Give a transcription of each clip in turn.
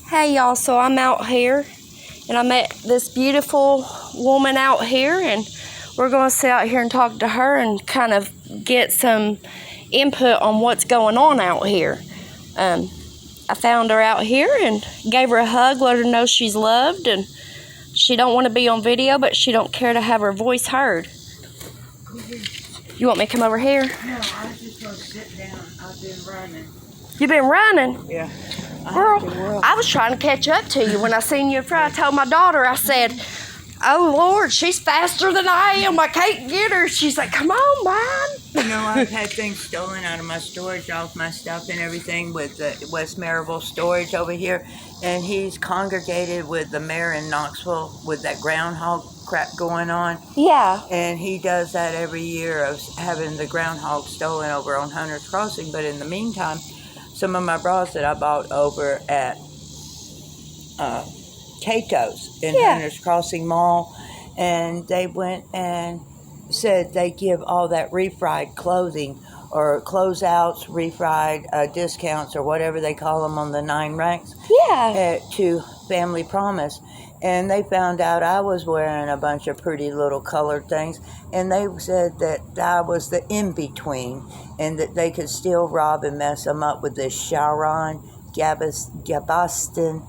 Hey y'all, so I'm out here and I met this beautiful woman out here, and we're going to sit out here and talk to her and kind of get some input on what's going on out here. I found her out here and gave her a hug, let her know she's loved, and she don't want to be on video, but she don't care to have her voice heard. You want me to come over here? No, I was just going to sit down. I've been running. You've been running? Yeah. Girl, I was trying to catch up to you when I seen you in front. I told my daughter, I said, oh, Lord, she's faster than I am. I can't get her. She's like, come on, Mom. You know, I've had things stolen out of my storage, all of my stuff and everything with the West Maryville storage over here. And he's congregated with the mayor in Knoxville with that groundhog crap going on. Yeah. And he does that every year of having the groundhog stolen over on Hunter's Crossing. But in the meantime, some of my bras that I bought over at Cato's in Hunter's Crossing Mall, and they went and said they give all that refried clothing or closeouts, refried discounts or whatever they call them on the 9 racks to Family Promise. And they found out I was wearing a bunch of pretty little colored things, and they said that I was the in-between and that they could still rob and mess them up with this Sharon Gabaston,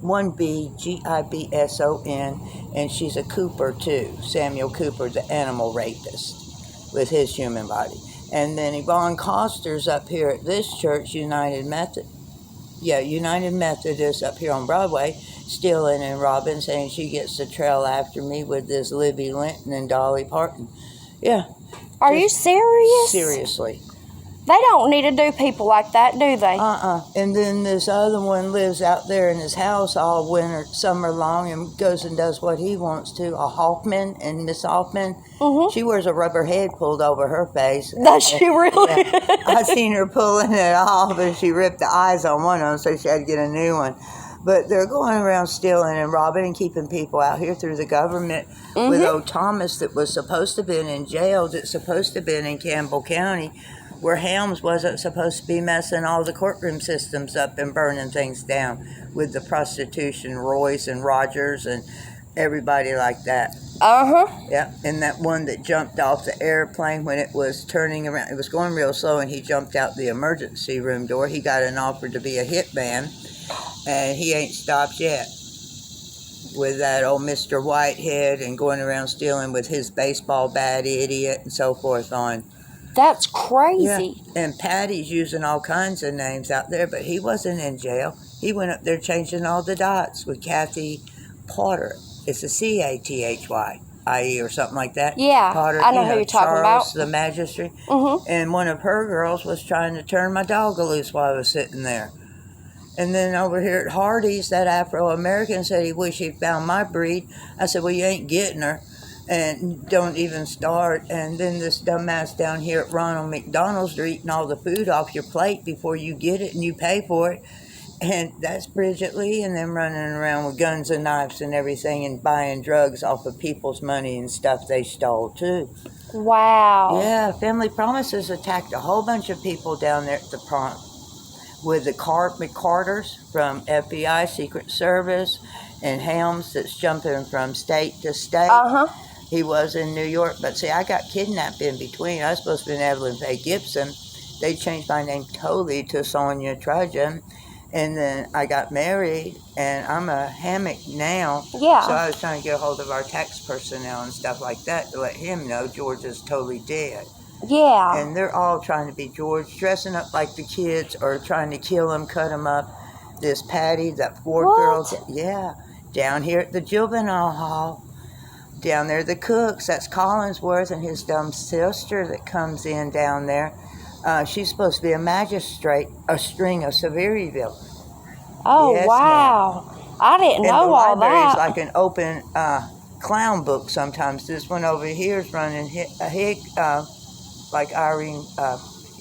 1B, Gibson, and she's a Cooper too, Samuel Cooper, the animal rapist, with his human body. And then Yvonne Coster's up here at this church, United Methodist up here on Broadway, stealing and robbing, saying she gets to trail after me with this Libby Linton and Dolly Parton. Yeah. Are you serious? Seriously. They don't need to do people like that, do they? And then this other one lives out there in his house all winter, summer long, and goes and does what he wants to. A Hoffman, and Miss Hoffman, she wears a rubber head pulled over her face. Does she really? Yeah. I seen her pulling it off, and she ripped the eyes on one of them, so she had to get a new one. But they're going around stealing and robbing and keeping people out here through the government. With old Thomas that was supposed to have been in jail, that's supposed to have been in Campbell County, where Helms wasn't supposed to be messing all the courtroom systems up and burning things down with the prostitution, Royce and Rogers and everybody like that. Yeah, and that one that jumped off the airplane when it was turning around, it was going real slow, and he jumped out the emergency room door. He got an offer to be a hitman, and he ain't stopped yet with that old Mr. Whitehead and going around stealing with his baseball bat, idiot, and so forth on. That's crazy. Yeah. And Patty's using all kinds of names out there, but he wasn't in jail. He went up there changing all the dots with Kathy Potter. It's a Cathy or something like that. Yeah, Potter, I know who you're talking Charles, about. the magistrate. And one of her girls was trying to turn my dog loose while I was sitting there. And then over here at Hardee's, that Afro-American said he wished he'd found my breed. I said, well, you ain't getting her. And don't even start. And then this dumbass down here at Ronald McDonald's, they're eating all the food off your plate before you get it and you pay for it. And that's Bridget Lee and them running around with guns and knives and everything and buying drugs off of people's money and stuff they stole too. Wow. Yeah, Family Promises attacked a whole bunch of people down there at the front with the McCarters from FBI, Secret Service, and Helms that's jumping from state to state. He was in New York, but see, I got kidnapped in between. I was supposed to be Evelyn Faye Gibson. They changed my name totally to Sonia Trajan, and then I got married, and I'm a hammock now. Yeah. So I was trying to get a hold of our tax personnel and stuff like that to let him know George is totally dead. Yeah. And they're all trying to be George, dressing up like the kids or trying to kill him, cut him up. This Patty, that Ford girl, down here at the juvenile hall. Down there, the Cooks, that's Collinsworth and his dumb sister that comes in down there. She's supposed to be a magistrate, a string of Severieville. Oh, yes, wow. Ma'am. I didn't know all that. And the library is like an open clown book sometimes. This one over here is running like Irene,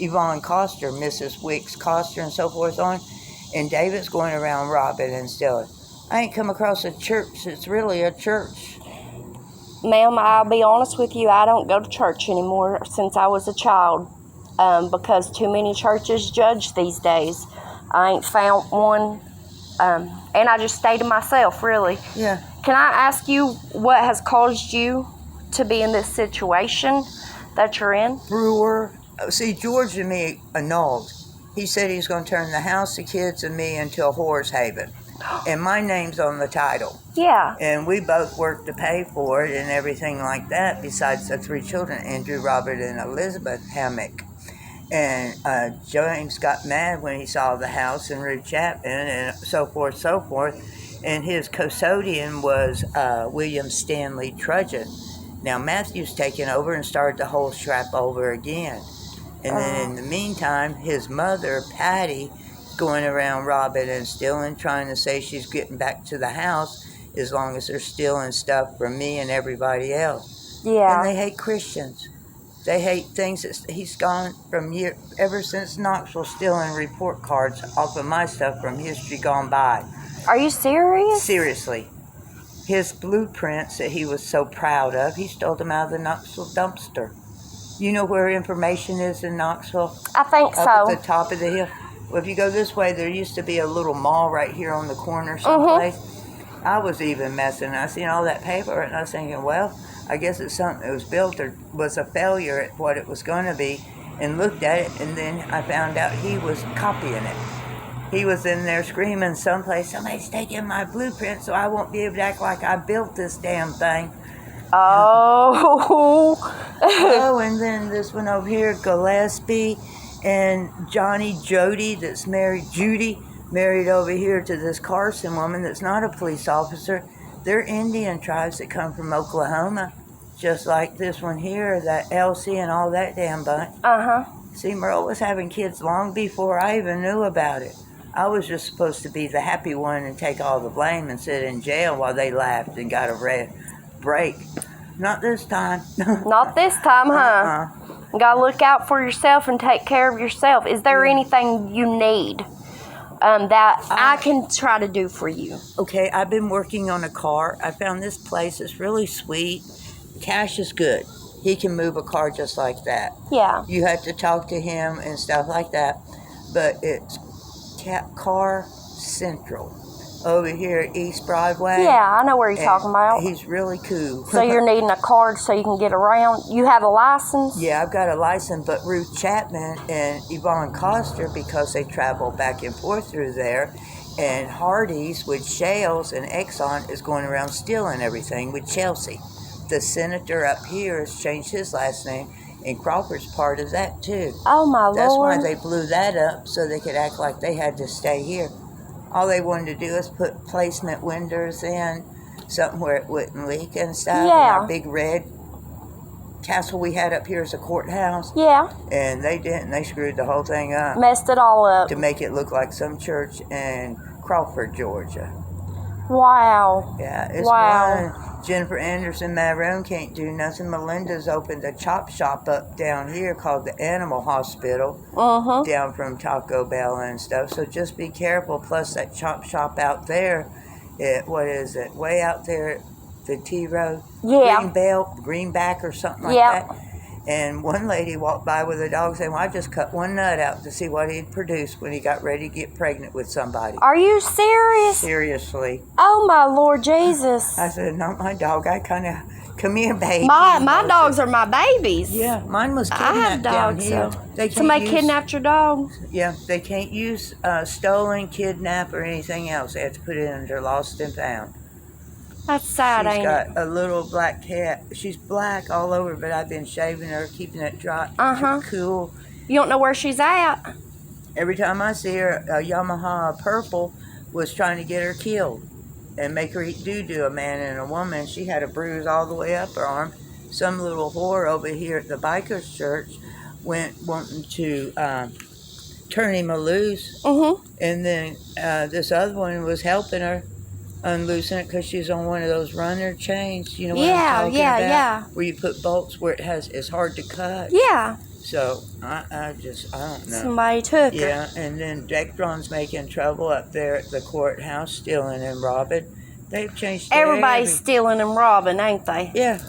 Yvonne Coster, Mrs. Wicks Coster and so forth on. And David's going around robbing and stealing. I ain't come across a church that's really a church. Ma'am, I'll be honest with you, I don't go to church anymore since I was a child because too many churches judge these days. I ain't found one and I just stay to myself, really. Yeah. Can I ask you what has caused you to be in this situation that you're in? Brewer. See, George and me annulled. He said he was going to turn the house, the kids, and me into a whore's haven. And my name's on the title. Yeah. And we both worked to pay for it and everything like that, besides the 3 children, Andrew, Robert, and Elizabeth Hammock. And James got mad when he saw the house and Ruth Chapman and so forth, so forth. And his custodian was William Stanley Trudgeon. Now, Matthew's taken over and started the whole strap over again. And then in the meantime, his mother, Patty, going around robbing and stealing, trying to say she's getting back to the house as long as they're stealing stuff from me and everybody else. Yeah. And they hate Christians. They hate things that he's gone from ever since Knoxville, stealing report cards off of my stuff from history gone by. Are you serious? Seriously. His blueprints that he was so proud of, he stole them out of the Knoxville dumpster. You know where information is in Knoxville? I think Up so. at the top of the hill. Well, if you go this way, there used to be a little mall right here on the corner someplace. I was even messing. I seen all that paper, and I was thinking, well, I guess it's something that was built or was a failure at what it was going to be, and looked at it, and then I found out he was copying it. He was in there screaming someplace, somebody's taking my blueprint so I won't be able to act like I built this damn thing. Oh. Oh, and then this one over here, Gillespie and Johnny Jody, that's married, Judy, married over here to this Carson woman that's not a police officer. They're Indian tribes that come from Oklahoma, just like this one here, that Elsie and all that damn bunch. See, Merle was having kids long before I even knew about it. I was just supposed to be the happy one and take all the blame and sit in jail while they laughed and got a red break. Not this time. Not this time, huh? You gotta look out for yourself and take care of yourself. Is there anything you need that I can try to do for you? Okay, I've been working on a car. I found this place that's really sweet. Cash is good. He can move a car just like that. Yeah. You have to talk to him and stuff like that. But it's Car Central over here at East Broadway. Yeah, I know where you're talking about. He's really cool. So you're needing a card so you can get around. You have a license? Yeah, I've got a license, but Ruth Chapman and Yvonne Coster, because they travel back and forth through there, and Hardee's with Shales and Exxon is going around stealing everything with Chelsea. The senator up here has changed his last name, and Crawford's part of that too. Oh my Lord. That's why they blew that up, so they could act like they had to stay here. All they wanted to do is put placement windows in, something where it wouldn't leak and stuff. Yeah. And our big red castle we had up here is a courthouse. Yeah. And they didn't. They screwed the whole thing up Messed it all up. to make it look like some church in Crawford, Georgia. Wow. Yeah, it's Wow. fun. Jennifer Anderson Marone can't do nothing. Melinda's opened a chop shop up down here called the Animal Hospital, down from Taco Bell and stuff. So just be careful. Plus that chop shop out there, what is it? Way out there at the T Road, Yeah. Greenback or something like Yeah. that. And one lady walked by with a dog saying, well, I just cut one nut out to see what he'd produce when he got ready to get pregnant with somebody. Are you serious? Seriously. Oh my Lord Jesus. I said, not my dog. I kind of, come here, baby. My dogs are my babies. Yeah, mine was I kidnapped have down dogs, here. so They can't somebody use, kidnapped your dog. Yeah, they can't use stolen, kidnap, or anything else. They have to put it under lost and found. That's sad, She's ain't got it? a little black cat. She's black all over, but I've been shaving her, keeping it dry. Uh-huh. Cool. You don't know where she's at? Every time I see her, a Yamaha Purple was trying to get her killed and make her eat doo-doo, a man and a woman. She had a bruise all the way up her arm. Some little whore over here at the Bikers Church went wanting to turn him loose. And then this other one was helping her unloosen it because she's on one of those runner chains. You know what I'm talking about? Yeah. Where you put bolts where it's hard to cut. Yeah. So I don't know. Somebody took her. Yeah, and then Dectron's making trouble up there at the courthouse, stealing and robbing. They've changed Everybody's stealing and robbing, ain't they? Yeah.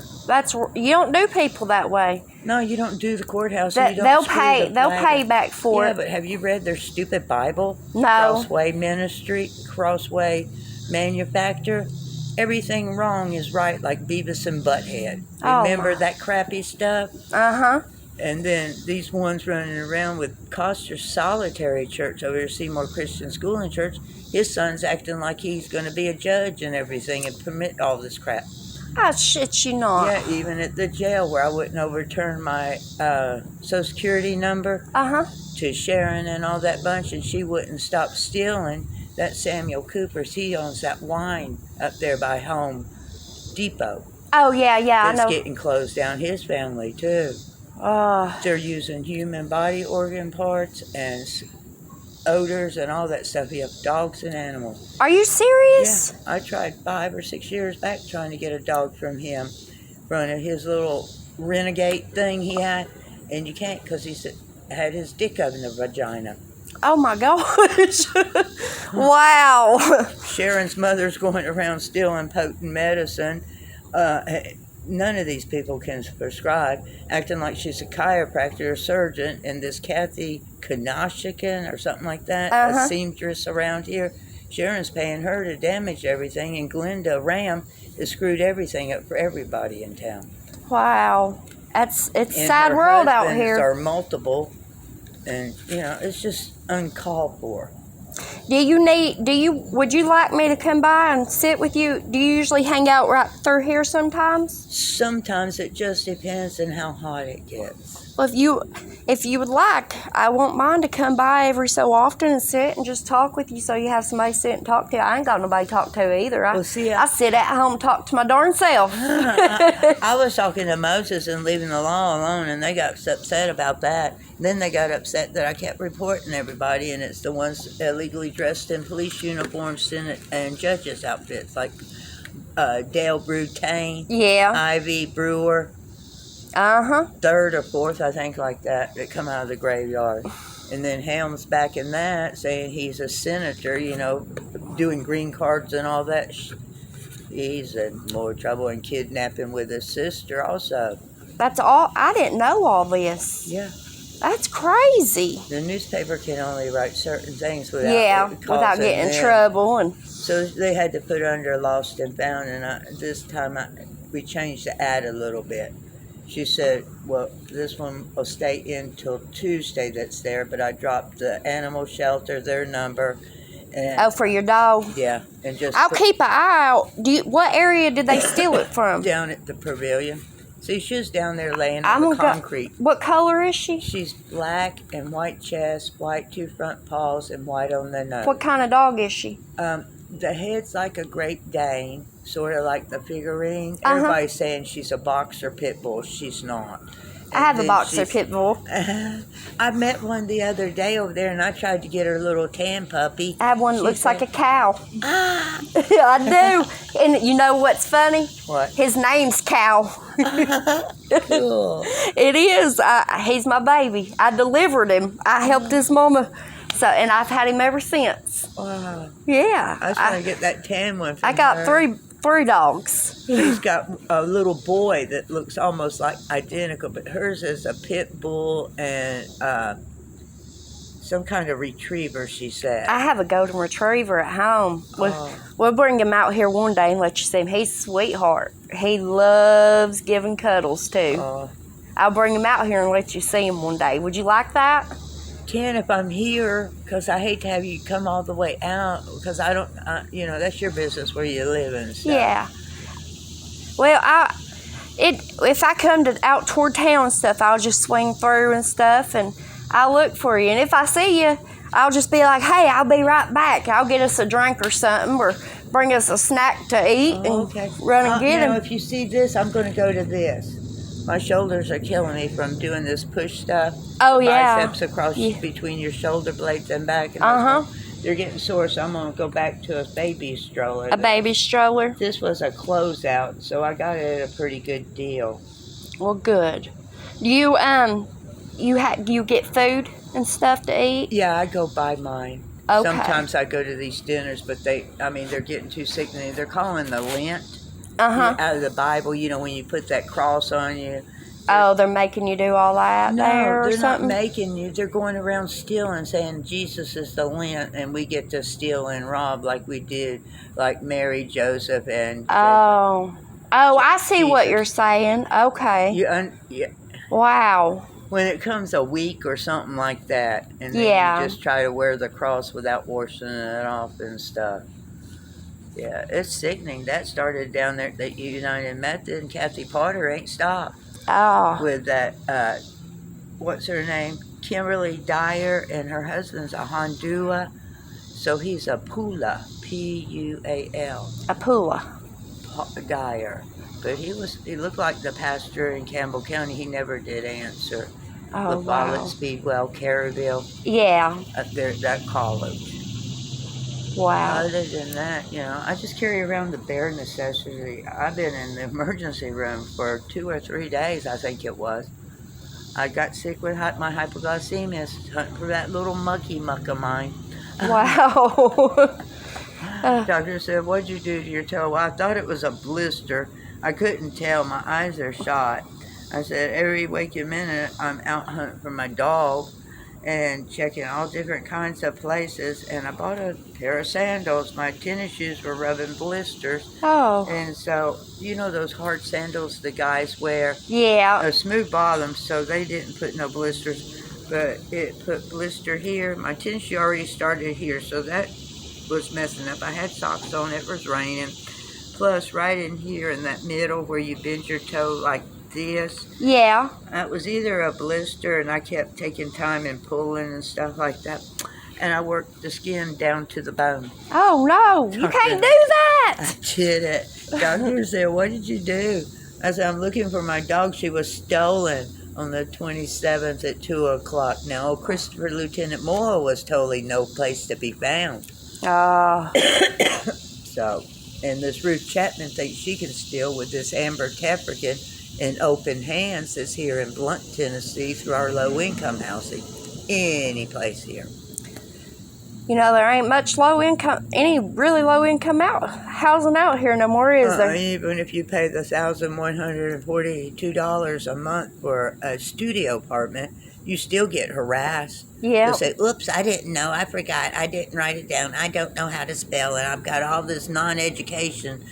You don't do people that way. No, you don't do the courthouse. That You don't they'll screw pay. the They'll flag pay up. back for Yeah, it. but have you read their stupid Bible? No. Crossway Ministry, Crossway Manufacturer. Everything wrong is right, like Beavis and Butthead. Oh, Remember my. that crappy stuff? Uh-huh. And then these ones running around with Coster's Solitary Church over here, Seymour Christian School and Church. His son's acting like he's going to be a judge and everything and permit all this crap. I shit you not. Yeah, even at the jail where I wouldn't overturn my Social Security number Uh-huh. to Sharon and all that bunch, and she wouldn't stop stealing. That Samuel Cooper's, he owns that wine up there by Home Depot. Oh, yeah, yeah, I That's know. getting closed down. His family, too. They're using human body organ parts and odors and all that stuff. You have dogs and animals. Are you serious? Yeah, I tried 5 or 6 years back trying to get a dog from him, from his little renegade thing he had, and you can't because he had his dick up in the vagina. Oh, my gosh. Wow. Sharon's mother's going around stealing potent medicine. None of these people can prescribe, acting like she's a chiropractor or surgeon, and this Kathy Kanashikan or something like that, a seamstress around here, Sharon's paying her to damage everything, and Glenda Ram has screwed everything up for everybody in town. Wow. It's a And sad her world out husbands here. are multiple, and, it's just uncalled for. Would you like me to come by and sit with you? Do you usually hang out right through here sometimes? Sometimes it just depends on how hot it gets. Well, if you would like, I won't mind to come by every so often and sit and just talk with you so you have somebody to sit and talk to. I ain't got nobody to talk to either. I sit at home and talk to my darn self. I was talking to Moses and leaving the law alone, and they got upset about that. Then they got upset that I kept reporting everybody, and it's the ones illegally dressed in police uniforms and judges' outfits, like Dale Brutane, Yeah. Ivy Brewer, Uh-huh. 3rd or 4th, I think, like that come out of the graveyard. And then Helms back in that, saying he's a senator, doing green cards and all that. He's in more trouble, and kidnapping with his sister also. That's all. I didn't know all this. Yeah. That's crazy. The newspaper can only write certain things without getting in them. trouble. And So they had to put under lost and found, and this time we changed the ad a little bit. She said, well, this one will stay in till Tuesday that's there, but I dropped the animal shelter, their number. And, for your dog. yeah, and just I'll keep an eye out. What area did they steal it from? down at the pavilion. See, she's down there laying on the concrete. What color is she? She's black and white chest, white 2 front paws, and white on the nose. What kind of dog is she? The head's like a Great Dane, sort of like the figurine. Everybody's saying she's a boxer pit bull. She's not. I have a boxer pit bull. I met one the other day over there, and I tried to get her little tan puppy. I have one that looks like a cow. Ah! I do. And you know what's funny? What? His name's Cow. Cool. It is. He's my baby. I delivered him. I helped his mama. And I've had him ever since. Wow. Yeah. I was trying to get that tan one from I got her. three dogs. She's got a little boy that looks almost like identical, but hers is a pit bull and some kind of retriever, she said. I have a golden retriever at home. We'll bring him out here one day and let you see him. He's a sweetheart. He loves giving cuddles, too. I'll bring him out here and let you see him one day. Would you like that? Can if I'm here, because I hate to have you come all the way out, because I don't, that's your business where you live and stuff. Yeah. Well, if I come out toward town and stuff, I'll just swing through and stuff, and I'll look for you. And if I see you, I'll just be like, hey, I'll be right back. I'll get us a drink or something, or bring us a snack to eat and run and get him. If you see this, I'm going to go to this. My shoulders are killing me from doing this push stuff. Oh, yeah. Biceps across between your shoulder blades and back. And they're getting sore, so I'm going to go back to a baby stroller. A baby stroller? This was a closeout, so I got it at a pretty good deal. Well, good. Do you get food and stuff to eat? Yeah, I go buy mine. Okay. Sometimes I go to these dinners, but they're getting too sick. They're calling the Lent. Uh-huh. Out of the Bible, when you put that cross on you, Oh, they're making you do all that there or they're something? not making you. They're going around stealing, saying Jesus is the Lent, and we get to steal and rob like we did, like Mary, Joseph, and Oh. Oh, I see what Jesus. you're saying. Okay. Yeah. Wow. When it comes a week or something like that, and then Yeah. you just try to wear the cross without washing it off and stuff. Yeah, it's sickening. That started down there at the United Methodist, and Kathy Potter ain't stopped Oh. with that. What's her name? Kimberly Dyer, and her husband's a Hondua, so he's a Pula, Pual, Apula. Dyer. But he looked like the pastor in Campbell County. He never did answer. Oh, The Follett, wow. Speedwell, Caryville, Yeah. up there at that college. Wow. Other than that, I just carry around the bare necessity. I've been in the emergency room for 2 or 3 days, I think it was. I got sick with my hypoglycemia, hunting for that little mucky muck of mine. Wow. Doctor said, "What'd you do to your toe?" Well, I thought it was a blister. I couldn't tell. My eyes are shot. I said, every waking minute, I'm out hunting for my dog and checking all different kinds of places. And I bought a pair of sandals. My tennis shoes were rubbing blisters. Oh. And so, those hard sandals the guys wear? Yeah. A smooth bottom, so they didn't put no blisters. But it put blister here. My tennis shoe already started here, so that was messing up. I had socks on. It was raining. Plus, right in here in that middle where you bend your toe like this, Yeah. that was either a blister, and I kept taking time and pulling and stuff like that. And I worked the skin down to the bone. Oh, no. You can't do that. I did it. Doctor said, "What did you do?" I said, "I'm looking for my dog. She was stolen on the 27th at 2 o'clock. Now, Christopher Lieutenant Moore was totally no place to be found." Oh. So, and this Ruth Chapman thinks she can steal with this Amber Tefrican in Open Hands that's here in Blunt, Tennessee, through our low-income housing. Any place here. There ain't much any really low income housing out here no more, is there? Even if you pay the $1,142 a month for a studio apartment, you still get harassed. Yeah. They'll say, "Oops, I didn't know. I forgot. I didn't write it down. I don't know how to spell it. I've got all this non-education.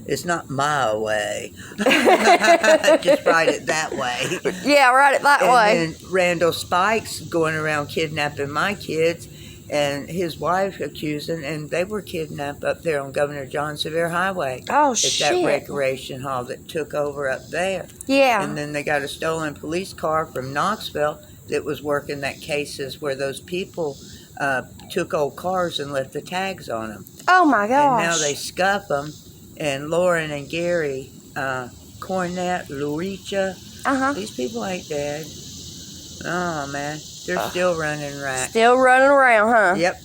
It's not my way." Just write it that way. Yeah, write it that way. And then Randall Spikes going around kidnapping my kids, and his wife accusing, and they were kidnapped up there on Governor John Sevier Highway. Oh, at shit. that recreation hall that took over up there. Yeah. And then they got a stolen police car from Knoxville that was working that cases where those people took old cars and left the tags on them. Oh, my gosh. And now they scuff them. And Lauren and Gary, Cornette, Luricha, these people ain't dead. Oh, man. They're still running rack. Still running around, huh? Yep.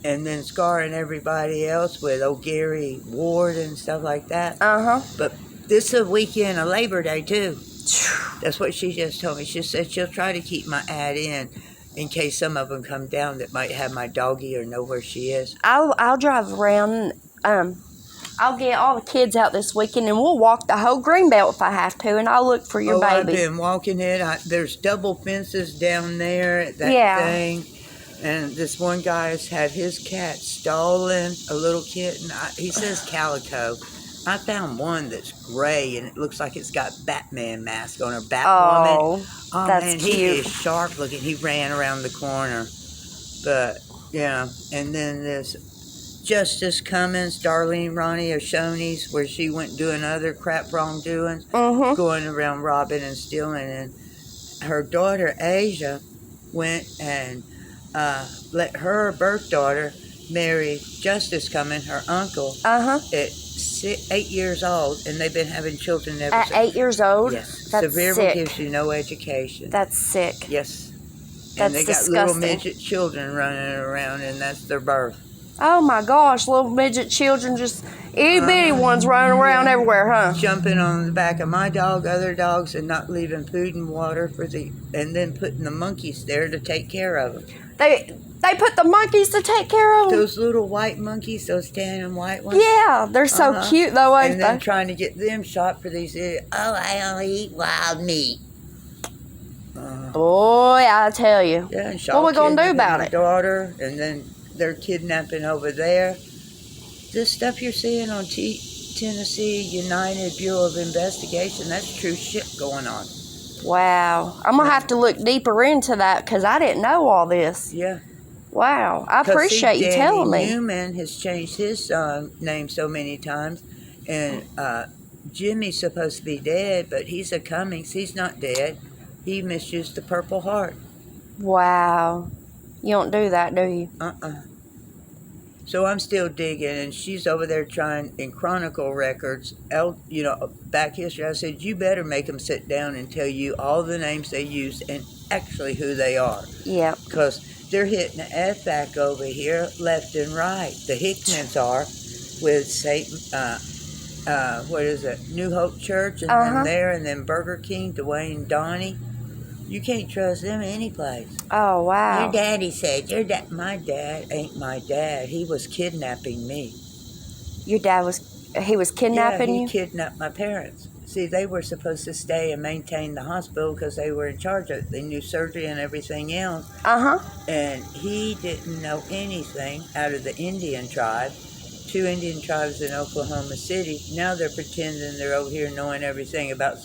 And then scarring everybody else with old Gary Ward and stuff like that. But this is a weekend of Labor Day, too. That's what she just told me. She said she'll try to keep my ad in case some of them come down that might have my doggie or know where she is. I'll drive around. I'll get all the kids out this weekend, and we'll walk the whole Greenbelt if I have to, and I'll look for your baby. I've been walking it. There's double fences down there at that thing. And this one guy's had his cat stolen, a little kitten. He says calico. I found one that's gray, and it looks like it's got Batman mask on her, Batwoman. Oh, that's man, cute. He is sharp looking. He ran around the corner. But, and then this Justice Cummins, Darlene Ronnie O'Shoney's, where she went doing other crap wrongdoings, going around robbing and stealing. And her daughter, Asia, went and let her birth daughter marry Justice Cummins, her uncle, at 8 years old, and they've been having children ever since. At 8 years old? Yes. That's Severe sick. gives you no education. That's sick. Yes. That's and they got disgusting. little midget children running around, and that's their birth. Oh, my gosh. Little midget children, just itty-bitty ones running around everywhere, huh? Jumping on the back of my dog, other dogs, and not leaving food and water and then putting the monkeys there to take care of them. They put the monkeys to take care of them. Those little white monkeys, those tan and white ones. Yeah, they're so cute though, ain't And then they? trying to get them shot for these idiots. Oh, I only eat wild meat. Boy, I tell you. Yeah, and What we gonna do kidnapping about my it? daughter, and then they're kidnapping over there. This stuff you're seeing on Tennessee United Bureau of Investigation, that's true shit going on. Wow. I'm going to have to look deeper into that because I didn't know all this. Yeah. Wow. I 'Cause, see, appreciate you telling Danny me. Newman has changed his name so many times, and Jimmy's supposed to be dead, but he's a Cummings. He's not dead. He misused the Purple Heart. Wow. You don't do that, do you? So I'm still digging, and she's over there trying in Chronicle records, back history. I said, you better make them sit down and tell you all the names they used and actually who they are. Yep. Because they're hitting the FAC over here left and right. The Hickmans are with Satan, New Hope Church, and then there, and then Burger King, Dwayne Donnie. You can't trust them any place. Oh, wow. Your daddy said, my dad ain't my dad. He was kidnapping me. Your dad he was kidnapping he you? kidnapped my parents. See, they were supposed to stay and maintain the hospital because they were in charge of it. They knew surgery and everything else. And he didn't know anything out of the Indian tribe. 2 Indian tribes in Oklahoma City. Now they're pretending they're over here knowing everything about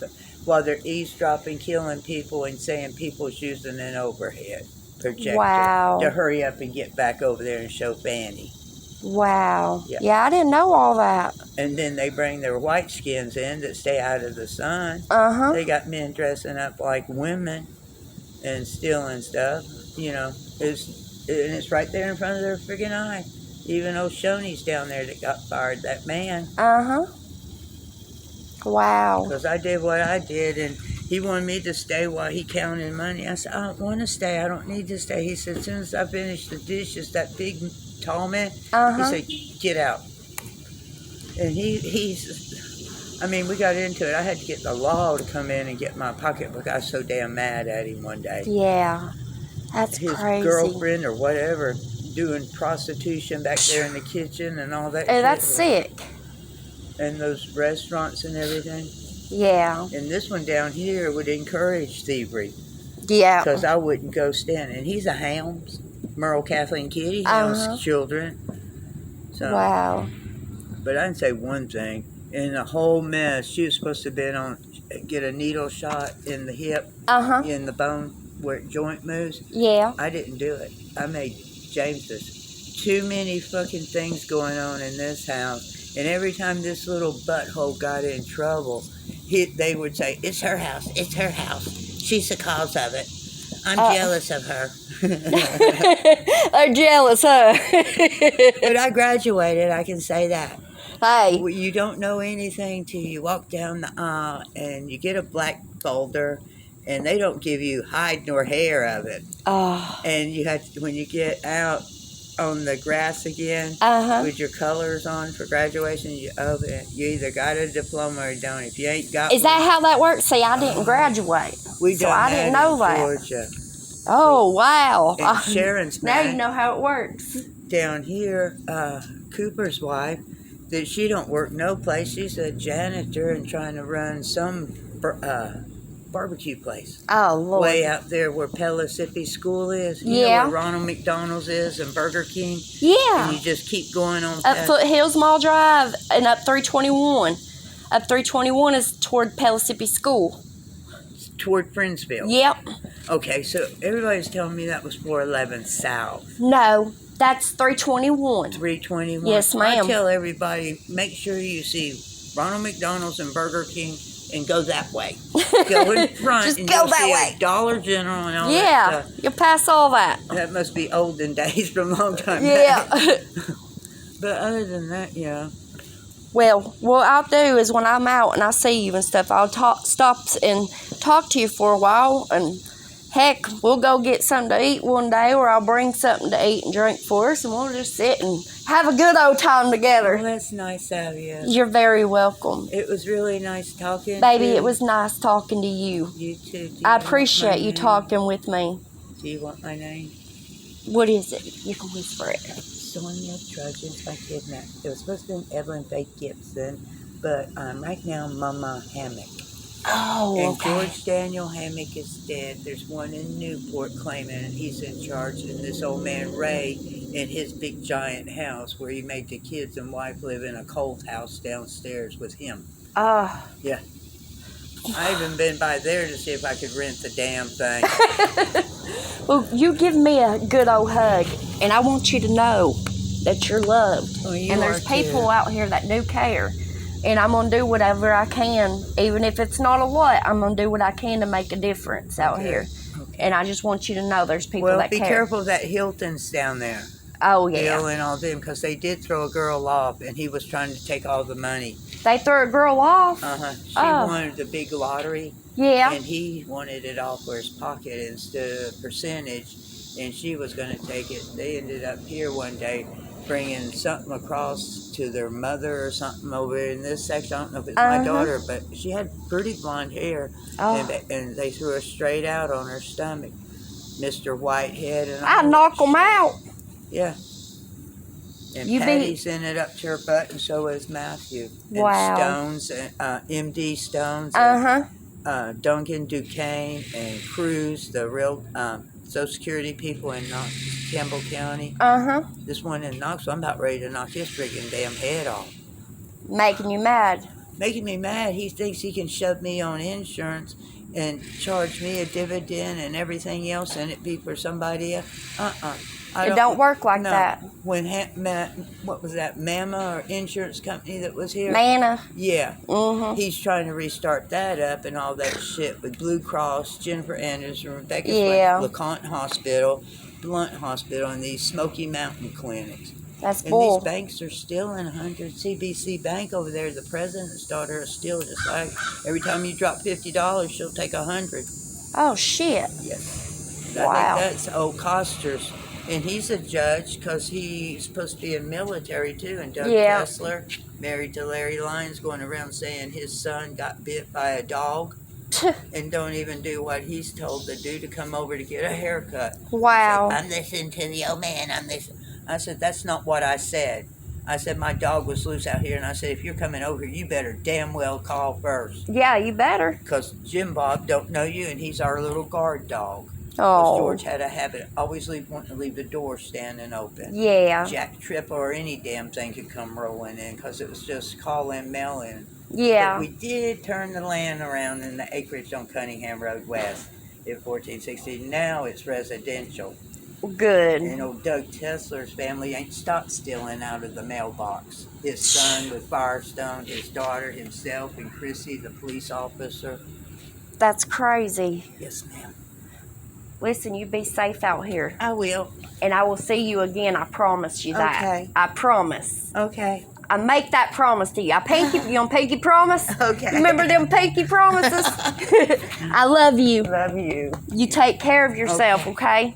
while they're eavesdropping, killing people, and saying people's using an overhead projector to hurry up and get back over there and show Fanny. Wow. Yeah, I didn't know all that. And then they bring their white skins in that stay out of the sun. They got men dressing up like women and stealing stuff. It's right there in front of their friggin' eye. Even old Shoney's down there that got fired, that man. Wow. Because I did what I did, and he wanted me to stay while he counted money. I said, I don't want to stay. I don't need to stay. He said, as soon as I finish the dishes, that big, tall man, he said, get out. And we got into it. I had to get the law to come in and get my pocketbook. I was so damn mad at him one day. Yeah. That's His crazy. girlfriend or whatever doing prostitution back there in the kitchen and all that shit. That's sick. And those restaurants and everything. Yeah. And this one down here would encourage thievery. Yeah. Because I wouldn't go stand. And he's a Helms. Merle, Kathleen, Kitty Helms children. So, wow. But I can say one thing. In the whole mess, she was supposed to get a needle shot in the hip, in the bone where joint moves. Yeah. I didn't do it. I made James this. Too many fucking things going on in this house. And every time this little butthole got in trouble, they would say, it's her house, it's her house. She's the cause of it. I'm jealous of her. They're jealous, huh? But I graduated, I can say that. Hey. You don't know anything till you walk down the aisle and you get a black folder, and they don't give you hide nor hair of it. And you have to, when you get out on the grass again with your colors on for graduation, you either got a diploma or don't. If you ain't got Is that how that works? See, I didn't graduate. So I didn't know that. Georgia. Oh, wow. And Sharon's now you know how it works. Down here, Cooper's wife, that she don't work no place. She's a janitor and trying to run some barbecue place. Oh, Lord. Way out there where Pellissippi School is. You know where Ronald McDonald's is and Burger King? Yeah. And you just keep going on up Foothills Mall Drive and up 321. Up 321 is toward Pellissippi School. Toward Friendsville? Yep. Okay, so everybody's telling me that was 411 South. No, that's 321. 321? Yes, ma'am. I tell everybody, make sure you see Ronald McDonald's and Burger King and go that way. Go in front Just and go you'll that see way. a Dollar General and all that Yeah, stuff. you'll pass all that. That must be olden days from a long time back. But other than that, yeah. Well, what I'll do is when I'm out and I see you and stuff, I'll stop and talk to you for a while. And heck, we'll go get something to eat one day, or I'll bring something to eat and drink for us, and we'll just sit and have a good old time together. Well, that's nice of you. You're very welcome. It was really nice talking. Baby, it was nice talking to you. You too. I appreciate you talking with me. Do you want my name? What is it? You can whisper it. Sonia Trudgeon's my kidnapped. It was supposed to be Evelyn Faith Gibson, but right now Mama Hammock. Oh, And okay. George Daniel Hammock is dead. There's one in Newport claiming he's in charge. And this old man Ray in his big giant house where he made the kids and wife live in a cold house downstairs with him. Yeah. I even been by there to see if I could rent the damn thing. Well, you give me a good old hug, and I want you to know that you're loved. Well, you and there's are, people too. out here that do care. And I'm going to do whatever I can, even if it's not a lot, I'm going to do what I can to make a difference out here. Okay. And I just want you to know there's people Well, that be care. careful that Hilton's down there. Oh, yeah. Bill and all them, because they did throw a girl off, and he was trying to take all the money. They threw a girl off? She Oh. wanted the big lottery, Yeah. and he wanted it off for his pocket instead of percentage, and she was going to take it. They ended up here one day bringing something across to their mother or something over in this section. I don't know if it's my daughter, but she had pretty blonde hair, and they threw her straight out on her stomach. Mr. Whitehead and I all knock that them shit. out. Yeah. And You be- Patty's in it up to her butt, and so is Matthew. And Wow. Stones, and MD Stones, and Duncan Duquesne, and Cruz, the real Social Security people in Campbell County. This one in Knoxville, I'm about ready to knock his freaking damn head off. Making you mad. Making me mad. He thinks he can shove me on insurance and charge me a dividend and everything else, and it be for somebody else. It don't work like that. When what was that, Mama or insurance company that was here? Manna. Yeah. Mm-hmm. He's trying to restart that up and all that shit with Blue Cross, Jennifer Anderson, Rebecca Yeah. LeConte Hospital, Blunt Hospital, and these Smoky Mountain clinics. That's And bull. these banks are still in 100. CBC Bank over there, the president's daughter is still just like, every time you drop $50, she'll take 100. Oh, shit. Yes. Wow. I think that's old Costers. And he's a judge because he's supposed to be in military too. And Doug Yeah. Kessler, married to Larry Lyons, going around saying his son got bit by a dog and don't even do what he's told to do, to come over to get a haircut. Wow. I'm listening to the old man. I said, that's not what I said. I said, my dog was loose out here. And I said, if you're coming over here, you better damn well call first. Yeah, you better. Because Jim Bob don't know you, and he's our little guard dog. Oh. George had a habit of always wanting to leave the door standing open. Yeah. Jack Tripp or any damn thing could come rolling in because it was just call in, mail in. Yeah. But we did turn the land around in the acreage on Cunningham Road West in 1460. Now it's residential. Good. And old Doug Tesler's family ain't stopped stealing out of the mailbox. His son with Firestone, his daughter, himself, and Chrissy, the police officer. That's crazy. Yes, ma'am. Listen, you be safe out here. I will. And I will see you again. I promise you that. Okay. I promise. Okay. I make that promise to you. You on pinky promise? Okay. Remember them pinky promises? I love you. Love you. You take care of yourself, okay?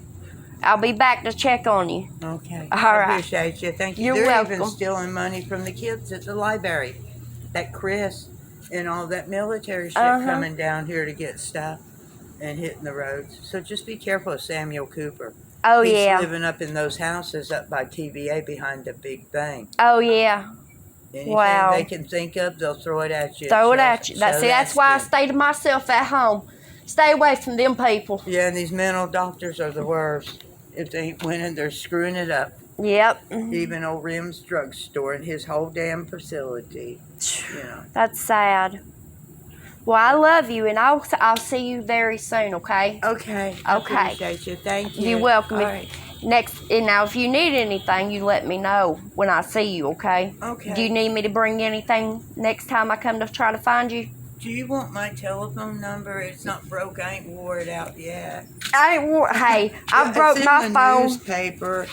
I'll be back to check on you. Okay. All I right. appreciate you. Thank you. You're They're welcome. even stealing money from the kids at the library. That Chris and all that military shit coming down here to get stuff and hitting the roads. So just be careful of Samuel Cooper. Oh, He's yeah. living up in those houses up by TVA behind the big bank. Oh, yeah. Anything Wow. they can think of, they'll throw it at you. Throw it at you. So That's why I good. stay to myself at home. Stay away from them people. Yeah, and these mental doctors are the worst. If they ain't winning, they're screwing it up. Yep. Even old Rim's drugstore and his whole damn facility. You know. That's sad. Well, I love you, and I'll see you very soon, okay? Okay. I Okay. appreciate you. Thank you. You're welcome. All right. And now, if you need anything, you let me know when I see you, okay? Okay. Do you need me to bring anything next time I come to try to find you? Do you want my telephone number? It's not broke. I ain't wore it out yet. Hey, I It's broke in my the phone. Newspaper.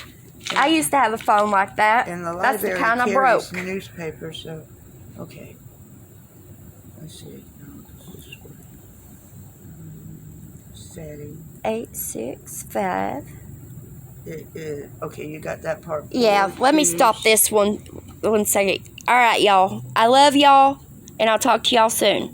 I used to have a phone like that. And the That's the library kind I carries broke. newspaper, so okay. Let's see. No, this is what- setting. 865. Okay, you got that part. Yeah, let me stop this one second. All right, y'all. I love y'all, and I'll talk to y'all soon.